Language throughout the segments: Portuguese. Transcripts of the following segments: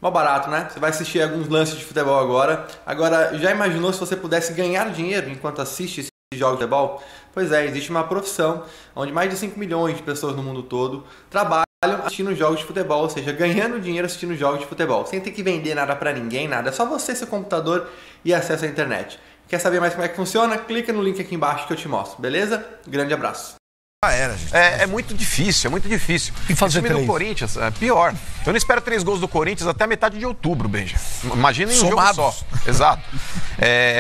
Mó barato, né? Você vai assistir alguns lances de futebol agora. Agora, já imaginou se você pudesse ganhar dinheiro enquanto assiste esses jogos de futebol? Pois é, existe uma profissão onde mais de 5 milhões de pessoas no mundo todo trabalham assistindo jogos de futebol, ou seja, ganhando dinheiro assistindo jogos de futebol, sem ter que vender nada pra ninguém, nada. É só você, seu computador e acesso à internet. Quer saber mais como é que funciona? Clica no link aqui embaixo que eu te mostro, beleza? Grande abraço. Gente. É muito difícil, é muito difícil. E fazer o time 3? do Corinthians é pior. Eu não espero 3 gols do Corinthians até a metade de outubro, Benja. Imagina em um jogo só. Exato.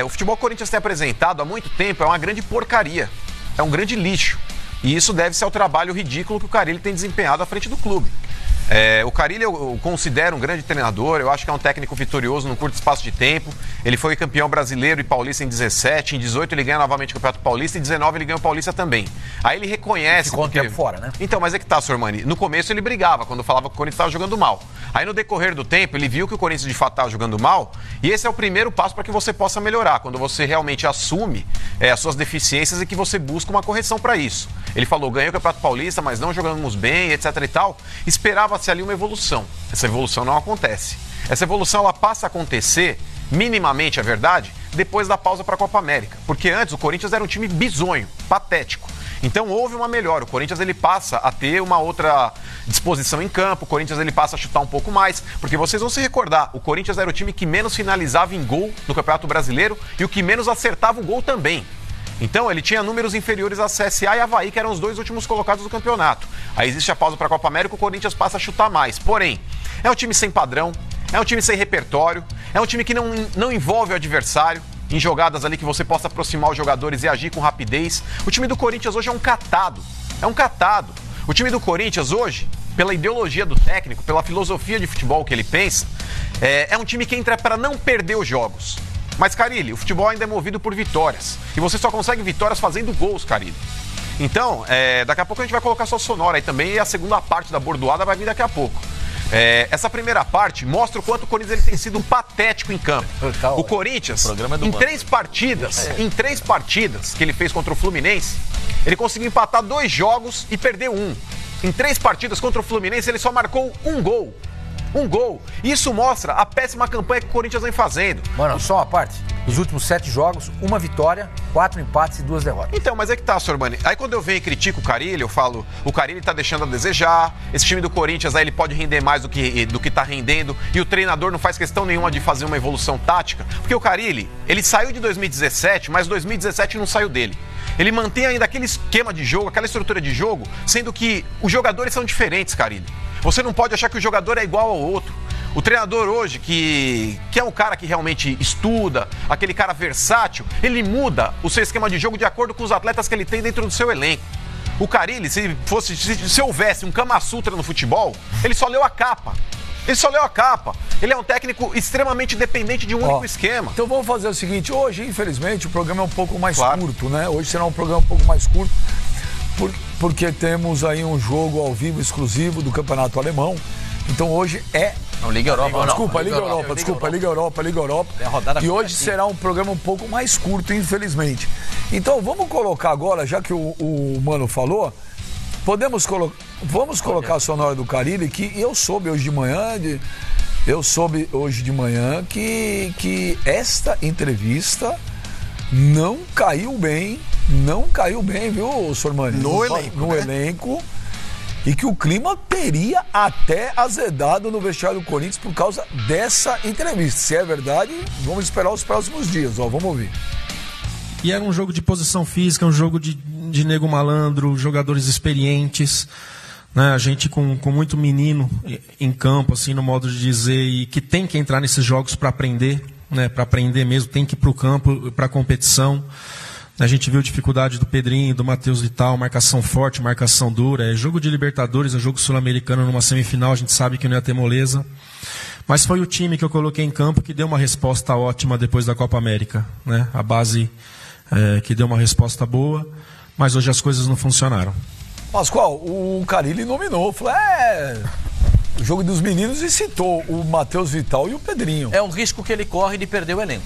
O futebol que o Corinthians tem apresentado há muito tempo é uma grande porcaria. É um grande lixo. E isso deve-se ao trabalho ridículo que o Carille tem desempenhado à frente do clube. O Carille eu considero um grande treinador, eu acho que é um técnico vitorioso num curto espaço de tempo. Ele foi campeão brasileiro e paulista em 17, em 18 ele ganha novamente o Campeonato Paulista, em 19 ele ganha o Paulista também. Aí ele reconhece... Ficou um tempo fora, né? Então, mas é que tá, Sormani, no começo ele brigava, quando falava que o Corinthians estava jogando mal. Aí no decorrer do tempo ele viu que o Corinthians de fato estava jogando mal, e esse é o primeiro passo para que você possa melhorar, quando você realmente assume as suas deficiências e que você busca uma correção para isso. Ele falou, ganhei o Campeonato Paulista, mas não jogamos bem, etc e tal. Esperava-se ali uma evolução. Essa evolução não acontece. Essa evolução ela passa a acontecer, minimamente, é verdade, depois da pausa para a Copa América. Porque antes o Corinthians era um time bizonho, patético. Então houve uma melhora. O Corinthians ele passa a ter uma outra disposição em campo. O Corinthians ele passa a chutar um pouco mais. Porque vocês vão se recordar, o Corinthians era o time que menos finalizava em gol no Campeonato Brasileiro e o que menos acertava o gol também. Então, ele tinha números inferiores a CSA e Avaí, que eram os 2 últimos colocados do campeonato. Aí existe a pausa para a Copa América, o Corinthians passa a chutar mais. Porém, é um time sem padrão, é um time sem repertório, é um time que não envolve o adversário em jogadas ali que você possa aproximar os jogadores e agir com rapidez. O time do Corinthians hoje é um catado. É um catado. O time do Corinthians hoje, pela ideologia do técnico, pela filosofia de futebol que ele pensa, é um time que entra para não perder os jogos. Mas, Carille, o futebol ainda é movido por vitórias. E você só consegue vitórias fazendo gols, Carille. Então, daqui a pouco a gente vai colocar sua sonora aí também. E a segunda parte da bordoada vai vir daqui a pouco. Essa primeira parte mostra o quanto o Corinthians ele tem sido patético em campo. O Corinthians, em 3 partidas que ele fez contra o Fluminense, ele conseguiu empatar 2 jogos e perdeu 1. Em 3 partidas contra o Fluminense, ele só marcou 1 gol. 1 gol. Isso mostra a péssima campanha que o Corinthians vem fazendo. Mano, só uma parte. Nos últimos 7 jogos, 1 vitória, 4 empates e 2 derrotas. Então, mas é que tá, Sormani. Aí quando eu venho e critico o Carille, eu falo, o Carille tá deixando a desejar, esse time do Corinthians aí ele pode render mais do que tá rendendo, e o treinador não faz questão nenhuma de fazer uma evolução tática, porque o Carille, ele saiu de 2017, mas 2017 não saiu dele. Ele mantém ainda aquele esquema de jogo, aquela estrutura de jogo, sendo que os jogadores são diferentes, Carille. Você não pode achar que o jogador é igual ao outro. O treinador hoje, que é um cara que realmente estuda, aquele cara versátil, ele muda o seu esquema de jogo de acordo com os atletas que ele tem dentro do seu elenco. O Carille, se houvesse um Kama Sutra no futebol, ele só leu a capa. Ele só leu a capa. Ele é um técnico extremamente dependente de um único esquema. Então vamos fazer o seguinte, hoje, infelizmente, o programa é um pouco mais curto, né? Hoje será um programa um pouco mais curto, porque temos aí um jogo ao vivo exclusivo do Campeonato Alemão. Então hoje é... Não, Liga Europa. Liga Europa. E hoje será um programa um pouco mais curto, infelizmente. Então vamos colocar agora, já que o Mano falou, vamos colocar a sonora do Carille, que eu soube hoje de manhã que esta entrevista não caiu bem, viu, Sormani? No elenco. E que o clima teria até azedado no vestiário do Corinthians por causa dessa entrevista. Se é verdade, vamos esperar os próximos dias, vamos ouvir. E era um jogo de posição física, um jogo de nego malandro, jogadores experientes, né? A gente com muito menino em campo, assim, no modo de dizer, e que tem que entrar nesses jogos para aprender, né? Para aprender mesmo, tem que ir para o campo, para a competição. A gente viu a dificuldade do Pedrinho, do Matheus Vital, marcação forte, marcação dura. É jogo de Libertadores, é jogo sul-americano numa semifinal, a gente sabe que não ia ter moleza. Mas foi o time que eu coloquei em campo que deu uma resposta ótima depois da Copa América, né? A base que deu uma resposta boa, mas hoje as coisas não funcionaram. Pascoal, o Carille nominou, falou, o jogo dos meninos, e citou o Matheus Vital e o Pedrinho. É um risco que ele corre de perder o elenco.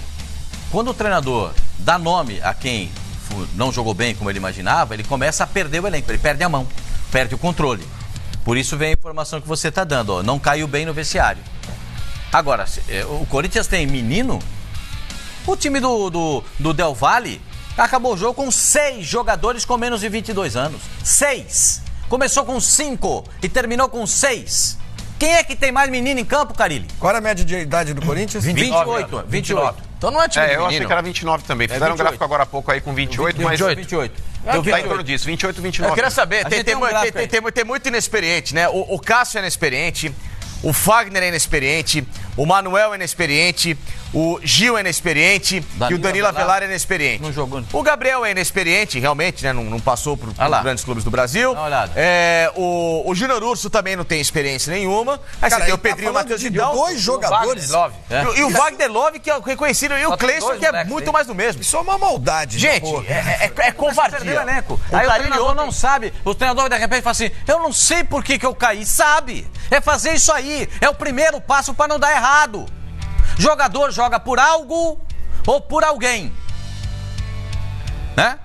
Quando o treinador dá nome a quem não jogou bem como ele imaginava, ele começa a perder o elenco, ele perde a mão, perde o controle. Por isso vem a informação que você está dando, não caiu bem no vestiário. Agora, o Corinthians tem menino. O time do Del Valle acabou o jogo com 6 jogadores com menos de 22 anos. 6. Começou com 5 e terminou com 6. Quem é que tem mais menino em campo, Carille? Qual era a média de idade do Corinthians? 28. Então não é time eu achei que era 29 também. Fizeram um gráfico agora há pouco aí com 28, mas... 28. Tá em torno disso, 28, 29. Eu queria saber, tem muito inexperiente, né? O Cássio é inexperiente, o Fagner é inexperiente, o Manuel é inexperiente, o Gil é inexperiente e o Danilo Avelar é inexperiente. Não jogou. O Gabriel é inexperiente, realmente, né? Não passou por grandes clubes do Brasil. Dá uma olhada. O Júnior Urso também não tem experiência nenhuma. Aí você tem o Pedrinho e o Matheus Vidal. 2 jogadores. E o Wagner Love, que é reconhecido, e o Cleison, que é muito mais do mesmo. Isso é uma maldade. Gente, é covardia. Aí o treinador não sabe. O treinador de repente fala assim: eu não sei por que eu caí. Sabe? É fazer isso aí. É o primeiro passo para não dar errado. Jogador joga por algo ou por alguém, né?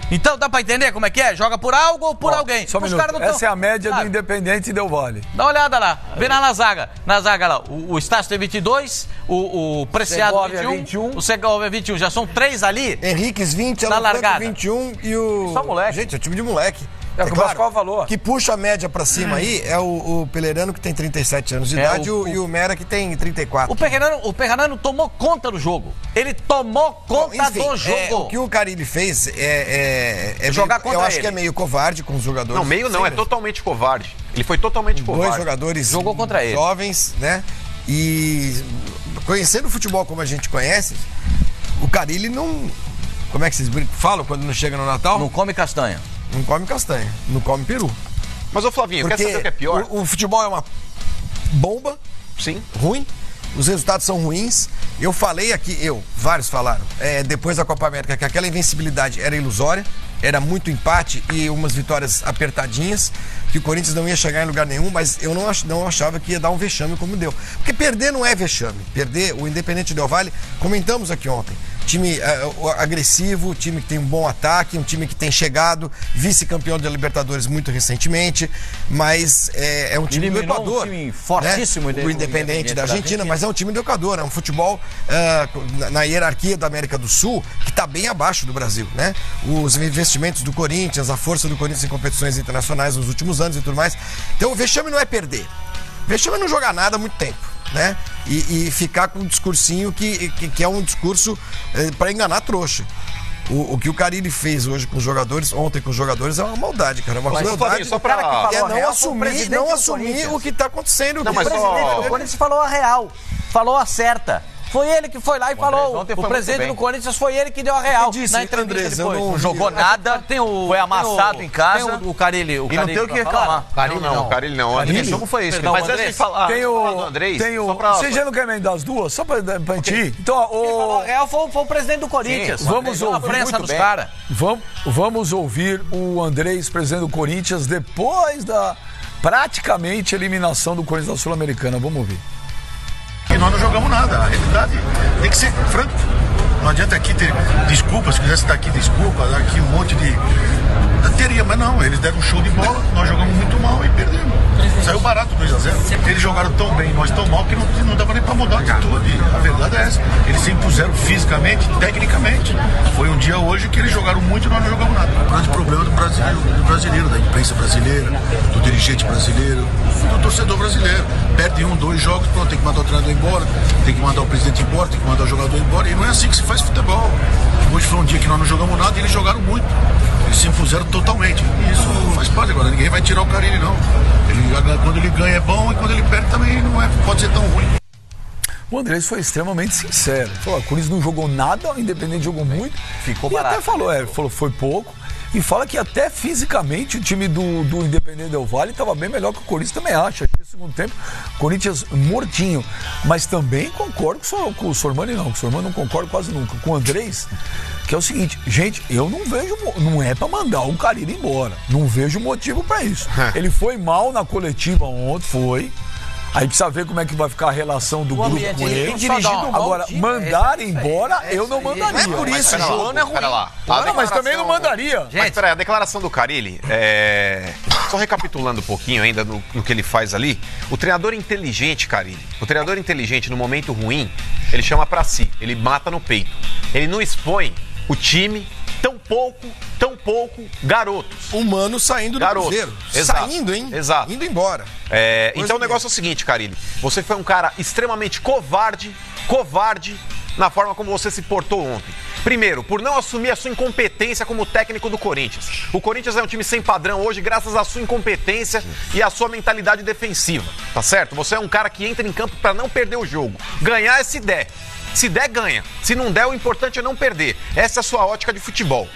Então dá pra entender como é que é? Joga por algo ou por alguém. Só um minuto. Essa é a média do Independente Del Valle. Dá uma olhada lá. Vê lá na zaga. Na zaga lá, o Estácio tem 22, o Preciado 21, o Segovia 21. Já são 3 ali. Henriques 20, na largada. 21 e o... Só moleque. Gente, é o time de moleque. É o que o Pascoal falou. Que puxa a média pra cima aí é o Pelerano, que tem 37 anos de idade, e o Mera, que tem 34. O Perrarano tomou conta do jogo. Ele tomou conta do jogo. O que o Carille fez jogar contra ele. Eu acho que é meio covarde com os jogadores. Não, meio não, é totalmente covarde. Ele foi totalmente covarde. 2 jogadores jogou contra ele. Jovens, né? E conhecendo o futebol como a gente conhece, o Carille não... Como é que vocês falam quando não chega no Natal? Não come castanha. Não come castanha, não come peru. Mas, ô Flavinho, quer saber o que é pior? O futebol é uma bomba. Sim. Ruim. Os resultados são ruins. Eu falei aqui, vários falaram, depois da Copa América, que aquela invencibilidade era ilusória, era muito empate e umas vitórias apertadinhas, que o Corinthians não ia chegar em lugar nenhum, mas eu não achava que ia dar um vexame como deu. Porque perder não é vexame. Perder, o Independente Del Valle, comentamos aqui ontem, time agressivo, time que tem um bom ataque, um time que tem chegado, vice-campeão da Libertadores muito recentemente, mas é um time do Equador. Um time fortíssimo, né? O Independente da Argentina, mas é um time do Equador, é um futebol na hierarquia da América do Sul que está bem abaixo do Brasil, né? Os investimentos do Corinthians, a força do Corinthians em competições internacionais nos últimos anos e tudo mais. Então o vexame não é perder. O vexame é não jogar nada há muito tempo, né? E ficar com um discursinho que é um discurso para enganar trouxa. O que o Carille fez hoje com os jogadores, ontem com os jogadores, é uma maldade, cara. É uma crueldade. Só pra... não assumir o que está acontecendo. Não, mas o presidente do Corinthians falou a real, falou a certa. Foi ele que foi lá e falou. O presidente do Corinthians foi ele que deu a real. Na entrevista depois. Não jogou nada, foi amassado em casa. O Carille. E não tem o que reclamar. Carille não. O jogo foi esse. Mas antes de falar do Andrés... Você já não quer emendar as duas? Só pra gente. Então, a real foi o presidente do Corinthians. Vamos ouvir. A prensa dos caras. Vamos ouvir o Andrés, presidente do Corinthians, depois da praticamente eliminação do Corinthians da Sul-Americana. Vamos ouvir. E nós não jogamos nada, a realidade tem que ser franco. Não adianta aqui ter desculpas, se quisesse dar aqui desculpa, dar aqui um monte de... Teria, mas não, eles deram um show de bola, nós jogamos muito mal e perdemos. Saiu barato 2-0. Eles jogaram tão bem, nós tão mal, que não dava nem pra mudar a atitude. A verdade é essa. Eles se impuseram fisicamente, tecnicamente. Foi um dia hoje que eles jogaram muito e nós não jogamos nada. O grande problema do brasileiro, da imprensa brasileira, do dirigente brasileiro, do torcedor brasileiro. Perde 1, 2 jogos, pronto, tem que mandar o treinador embora, tem que mandar o presidente embora, tem que mandar o jogador embora. E não é assim que se faz futebol. Hoje foi um dia que nós não jogamos nada e eles jogaram muito. Eles se impuseram totalmente. E isso faz parte agora. Ninguém vai tirar o Carille, não. Quando ele ganha é bom e quando ele perde também não pode ser tão ruim. O Andrés foi extremamente sincero. Falou, o Corinthians não jogou nada, o Independente jogou muito. Ficou e barato. Até falou, foi pouco. E fala que até fisicamente o time do Independente Del Valle estava bem melhor que o Corinthians, também acha. No segundo tempo, Corinthians mortinho. Mas também concordo com o Sormani, não. Com o Sormani não concordo quase nunca. Com o Andrés, que é o seguinte, gente, eu não vejo, não é pra mandar o Carille embora. Não vejo motivo pra isso. Ele foi mal na coletiva ontem, foi. Aí precisa ver como é que vai ficar a relação do grupo com ele. Dirigindo Agora, mandar embora, eu não mandaria. Não é por isso, o João é ruim. Pera lá. Mas também não mandaria. Mas peraí, a declaração do Carille, só recapitulando um pouquinho ainda no que ele faz ali, o treinador inteligente, Carille, o treinador inteligente no momento ruim, ele chama pra si, ele mata no peito. Ele não expõe o time, tão pouco garotos. Humano saindo do Cruzeiro. Exato. Saindo, hein? Exato. Indo embora. Então o negócio é o seguinte, Carille, você foi um cara extremamente covarde na forma como você se portou ontem. Primeiro, por não assumir a sua incompetência como técnico do Corinthians. O Corinthians é um time sem padrão hoje graças à sua incompetência e à sua mentalidade defensiva, tá certo? Você é um cara que entra em campo para não perder o jogo. Ganhar é se der. Se der, ganha. Se não der, o importante é não perder. Essa é a sua ótica de futebol.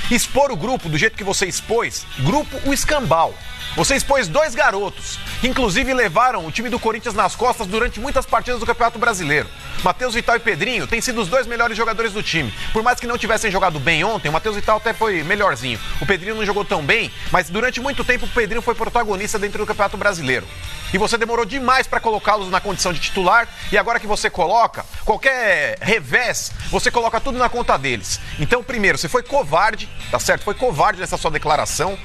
Expor o grupo do jeito que você expôs, grupo o escambau. Você expôs 2 garotos, que inclusive levaram o time do Corinthians nas costas durante muitas partidas do Campeonato Brasileiro. Matheus Vital e Pedrinho têm sido os 2 melhores jogadores do time. Por mais que não tivessem jogado bem ontem, o Matheus Vital até foi melhorzinho. O Pedrinho não jogou tão bem, mas durante muito tempo o Pedrinho foi protagonista dentro do Campeonato Brasileiro. E você demorou demais para colocá-los na condição de titular, e agora que você coloca, qualquer revés, você coloca tudo na conta deles. Então, primeiro, você foi covarde, tá certo? Foi covarde nessa sua declaração.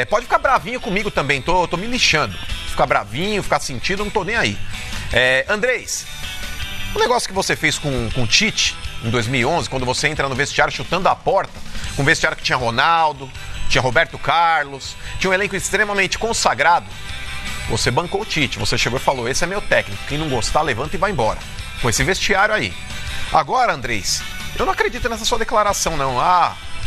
Pode ficar bravinho comigo também, tô me lixando. Ficar bravinho, ficar sentido, não tô nem aí. Andrés, o negócio que você fez com o Tite em 2011, quando você entra no vestiário chutando a porta, com um vestiário que tinha Ronaldo, tinha Roberto Carlos, tinha um elenco extremamente consagrado, você bancou o Tite, você chegou e falou, esse é meu técnico, quem não gostar, levanta e vai embora. Com esse vestiário aí. Agora, Andrés, eu não acredito nessa sua declaração, não.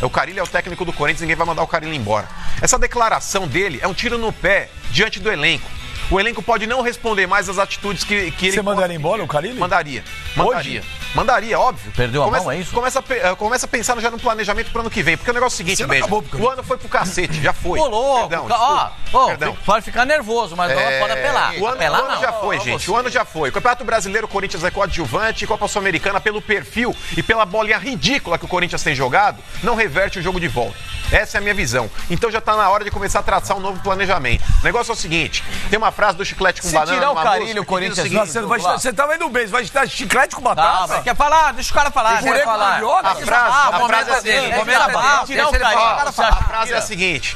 O Carille é o técnico do Corinthians, ninguém vai mandar o Carille embora. Essa declaração dele é um tiro no pé diante do elenco. O elenco pode não responder mais às atitudes que ele... Você mandaria embora o Carille? Mandaria. Hoje? Mandaria, óbvio. Perdeu a mão, é isso? Começa a pensar já no planejamento pro ano que vem. Porque o negócio é o seguinte, Benja, o ano foi pro cacete, já foi. Ô, louco, Perdão. Pode ficar nervoso, mas não pode apelar. O ano já foi, gente. O ano já foi. O Campeonato Brasileiro, o Corinthians é coadjuvante, Copa Sul-Americana, pelo perfil e pela bolinha ridícula que o Corinthians tem jogado, não reverte o jogo de volta. Essa é a minha visão. Então já tá na hora de começar a traçar um novo planejamento. O negócio é o seguinte, tem uma frase do Chiclete com Banana... Se tirar o Carille, o Corinthians... Você tava indo bem, você vai dar chiclete com batata? Quer falar? Deixa o cara falar.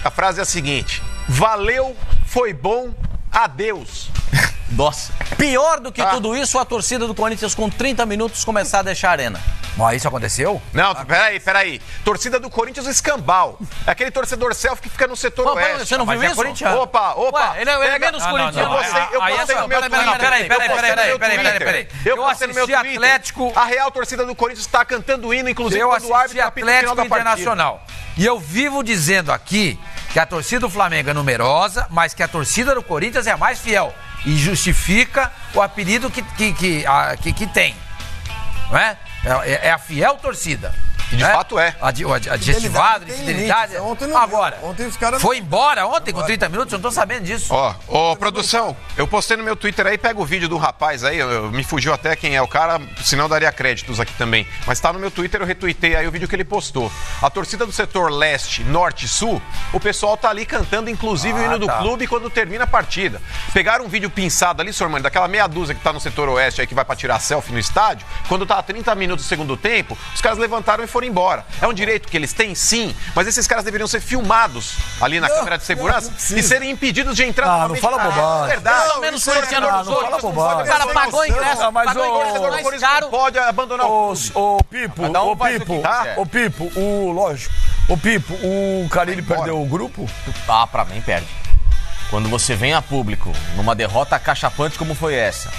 A frase é a seguinte, valeu, foi bom, adeus. Nossa. Pior do que tudo isso, a torcida do Corinthians com 30 minutos começar a deixar a arena. Mas isso aconteceu? Não, peraí. Torcida do Corinthians, o escambau. É aquele torcedor selfie que fica no setor oeste. Você não viu isso? Opa. Ué, ele é menos corintiano. Eu postei no meu Twitter. Peraí. Eu postei no meu Twitter. Atlético... A real torcida do Corinthians está cantando hino, inclusive quando o árbitro apita no final da partida. Internacional. E eu vivo dizendo aqui que a torcida do Flamengo é numerosa, mas que a torcida do Corinthians é a mais fiel. E justifica o apelido que tem. Não é? É a fiel torcida. E de fato é. Adjetivado, de fidelidade. Agora, foi embora ontem com 30 minutos, eu não tô sabendo disso. Ó, produção, eu postei no meu Twitter aí, pega o vídeo do rapaz aí, me fugiu até quem é o cara, senão eu daria créditos aqui também. Mas tá no meu Twitter, eu retuitei aí o vídeo que ele postou. A torcida do setor leste, norte e sul, o pessoal tá ali cantando, inclusive o hino do clube quando termina a partida. Pegaram um vídeo pinçado ali, Sormani, daquela meia dúzia que tá no setor oeste aí, que vai pra tirar selfie no estádio, quando tá a 30 minutos do segundo tempo, os caras levantaram e foram embora. É um direito que eles têm, sim, mas esses caras deveriam ser filmados ali na câmera de segurança e serem impedidos de entrar no fala bobagem. É verdade. Pelo menos corintiano dos outros. O cara pagou o ingresso, mais caro. Pode abandonar o Pipo, o Carille perdeu o grupo? Pra mim perde. Quando você vem a público numa derrota acachapante como foi essa,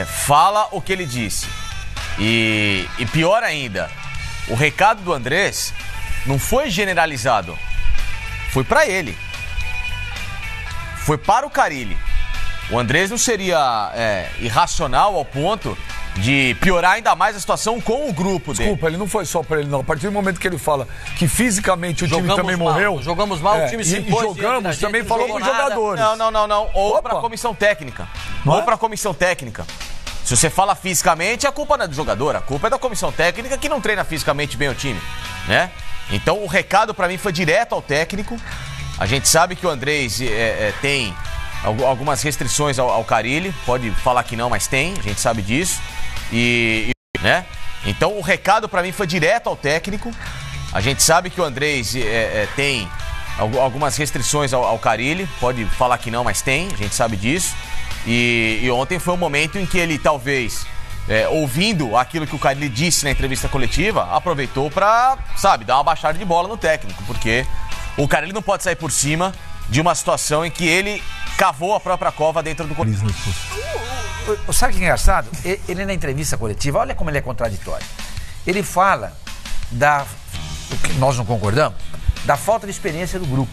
fala o que ele disse. E pior ainda, o recado do Andrés não foi generalizado. Foi pra ele. Foi para o Carille. O Andrés não seria irracional ao ponto de piorar ainda mais a situação com o grupo dele. Desculpa, ele não foi só pra ele, não. A partir do momento que ele fala que fisicamente o time também morreu... Jogamos mal, o time se impôs. E jogamos, também falou com os jogadores. Não. Ou pra comissão técnica. Se você fala fisicamente, a culpa não é do jogador, a culpa é da comissão técnica que não treina fisicamente bem o time, né? Então o recado pra mim foi direto ao técnico. A gente sabe que o Andrés tem algumas restrições ao Carille. Pode falar que não, mas tem, a gente sabe disso. Né? Então o recado para mim foi direto ao técnico. A gente sabe que o Andrés tem algumas restrições ao Carille. Pode falar que não, mas tem, a gente sabe disso. E ontem foi um momento em que ele talvez, ouvindo aquilo que o Carille disse na entrevista coletiva, aproveitou para, dar uma baixada de bola no técnico, porque o Carille não pode sair por cima de uma situação em que ele cavou a própria cova dentro do Corinthians. Sabe o que é engraçado? Ele na entrevista coletiva, olha como ele é contraditório. Ele fala o que nós não concordamos, da falta de experiência do grupo,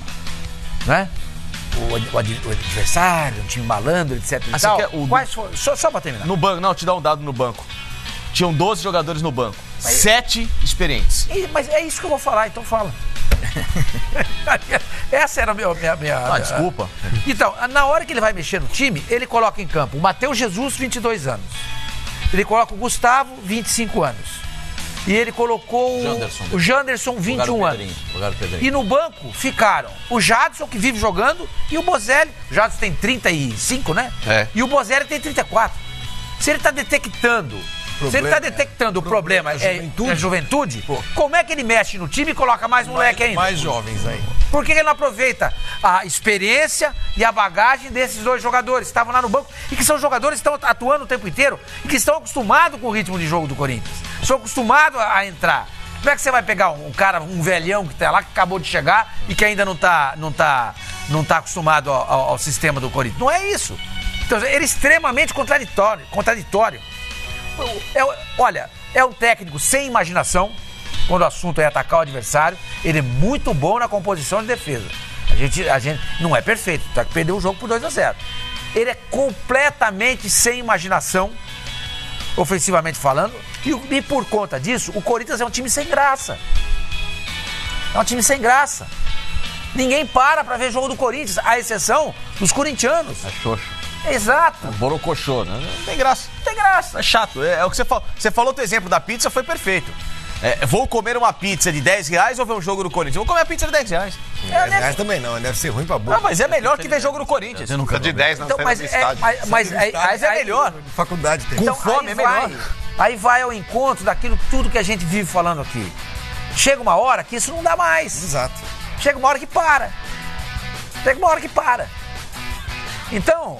né? O adversário, um time malandro, etc. E tal. Quais foram? Só pra terminar. No banco, não, te dá um dado no banco. Tinham 12 jogadores no banco, 7 experientes. Mas é isso que eu vou falar, então fala. Essa era a minha... desculpa. Então, na hora que ele vai mexer no time, ele coloca em campo o Matheus Jesus, 22 anos. Ele coloca o Gustavo, 25 anos. E ele colocou o Janderson, 21 anos. E no banco ficaram o Jadson, que vive jogando, e o Bozelli. O Jadson tem 35, né? E o Bozelli tem 34. Se ele está detectando... o problema é a juventude, como é que ele mexe no time e coloca mais moleque ainda? Mais jovens aí. Por que ele não aproveita a experiência e a bagagem desses dois jogadores que estavam lá no banco e que são jogadores que estão atuando o tempo inteiro e que estão acostumados com o ritmo de jogo do Corinthians? São acostumados a entrar. Como é que você vai pegar um velhão que tá lá, que acabou de chegar e que ainda não tá acostumado ao sistema do Corinthians? Não é isso. Então, ele é extremamente contraditório. Olha, é um técnico sem imaginação quando o assunto é atacar o adversário. Ele é muito bom na composição de defesa. A gente não é perfeito, tá que perdeu o jogo por 2-0. Ele é completamente sem imaginação, ofensivamente falando, e por conta disso, o Corinthians é um time sem graça. É um time sem graça. Ninguém para ver jogo do Corinthians, à exceção dos corintianos. É xoxo. Exato. Borocochô, né? Não tem graça. Não tem graça. É chato. É o que você falou. Você falou, o exemplo da pizza foi perfeito. Vou comer uma pizza de R$10 ou ver um jogo do Corinthians? Vou comer a pizza de R$10. R$10 também não, deve ser ruim pra boca. Mas é melhor que ver jogo do Corinthians. Eu nunca de 10 não então, mas é melhor. Faculdade tem. Então, com fome é melhor. Aí vai ao encontro daquilo tudo que a gente vive falando aqui. Chega uma hora que isso não dá mais. Exato. Chega uma hora que para. Então,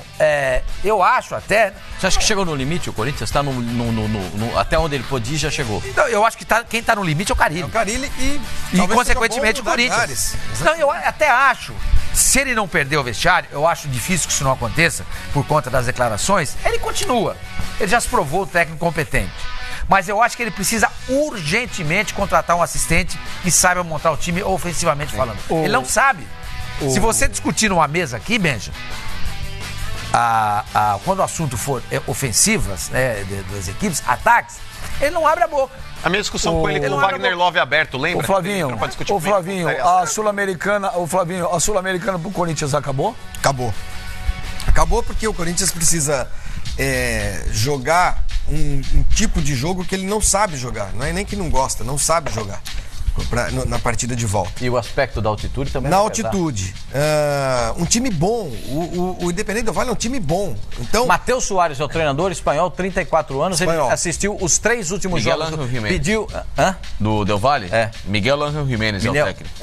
eu acho até... Você acha que chegou no limite o Corinthians? Está até onde ele podia, já chegou? Então, eu acho que quem está no limite é o Carille. É o Carille e consequentemente, o Corinthians. Não, eu até acho, se ele não perder o vestiário, eu acho difícil que isso não aconteça, por conta das declarações, ele continua. Ele já se provou técnico competente. Mas eu acho que ele precisa urgentemente contratar um assistente que saiba montar o time ofensivamente falando. Ele não sabe. Se você discutir numa mesa aqui, Benja, quando o assunto for ofensivas, né, das equipes, ataques, ele não abre a boca. A minha discussão com ele com o Wagner Love aberto, lembra? O Flavinho, a Sul-Americana pro Corinthians acabou? Acabou porque o Corinthians precisa jogar um tipo de jogo que ele não sabe jogar. Não é nem que não gosta, não sabe jogar. Na partida de volta. E o aspecto da altitude também? Na altitude. Um time bom. O Independente Del Valle é um time bom. Então, Matheus Soares é o treinador espanhol, 34 anos. Espanhol. Ele assistiu os 3 últimos Miguel jogos. Pediu. Do Del Valle? Miguel Ángel Jiménez é o técnico.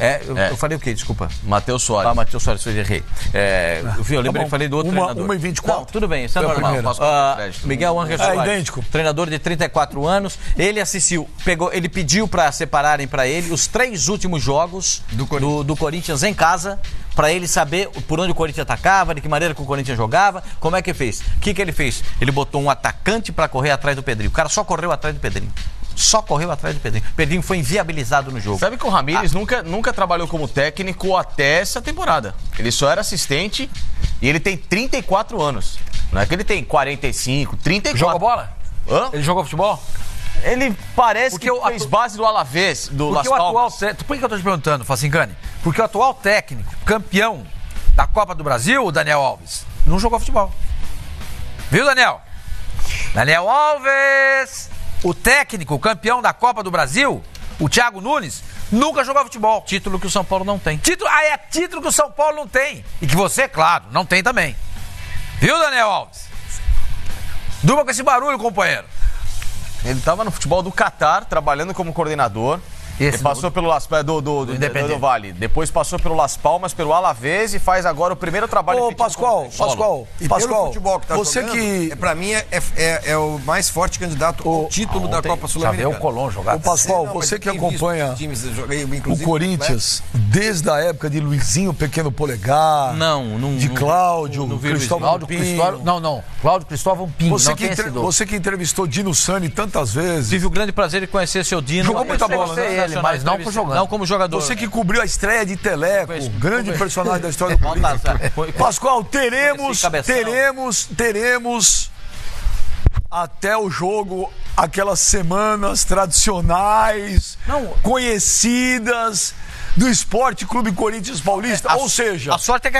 Eu falei o quê? Desculpa. Matheus Soares. Matheus Soares, eu errei. Eu lembrei que falei do outro treinador. 1h24. Não, tudo bem, isso é normal. Miguel Ángel Soares. Idêntico. Treinador de 34 anos. Ele assistiu, ele pediu para separarem para ele os 3 últimos jogos do Corinthians em casa, para ele saber por onde o Corinthians atacava, de que maneira que o Corinthians jogava, como é que fez. O que ele fez? Ele botou um atacante para correr atrás do Pedrinho. O cara só correu atrás do Pedrinho. O Pedrinho foi inviabilizado no jogo. Sabe que o Ramírez nunca trabalhou como técnico até essa temporada. Ele só era assistente e ele tem 34 anos. Não é que ele tem 45, 34. Joga bola? Hã? Ele jogou futebol? Ele parece que fez base do Alavés, do Las Palmas. Por que eu tô te perguntando, Facincani? Porque o atual técnico, campeão da Copa do Brasil, o Daniel Alves, não jogou futebol. Viu, Daniel? Daniel Alves, o técnico, campeão da Copa do Brasil, o Thiago Nunes, nunca jogou futebol. Título que o São Paulo não tem. Título que o São Paulo não tem. E que você, claro, não tem também. Viu, Daniel Alves? Durma com esse barulho, companheiro. Ele estava no futebol do Catar, trabalhando como coordenador. Ele passou pelo do Vale. Depois passou pelo Las Palmas, pelo Alavés e faz agora o primeiro trabalho. Ô, Pascoal, e pelo futebol que tá você jogando, que pra mim é o mais forte candidato ao título da Copa Sul-Americana. Já veio o Colón jogar. Ô, Pascoal, você que acompanha o Corinthians desde a época de Luizinho Pequeno Polegar, de Cláudio, Cristóvão Pinho. Cláudio Cristóvão Pinho. Você que entrevistou Dino Sani tantas vezes. Tive o grande prazer de conhecer seu Dino. Jogou muita bola, né? Mas não como jogador. Você que cobriu a estreia de Teleco, grande personagem da história do Corinthians. Pascoal, teremos até o jogo aquelas semanas tradicionais, conhecidas do Esporte Clube Corinthians Paulista. Ou seja, a sorte é que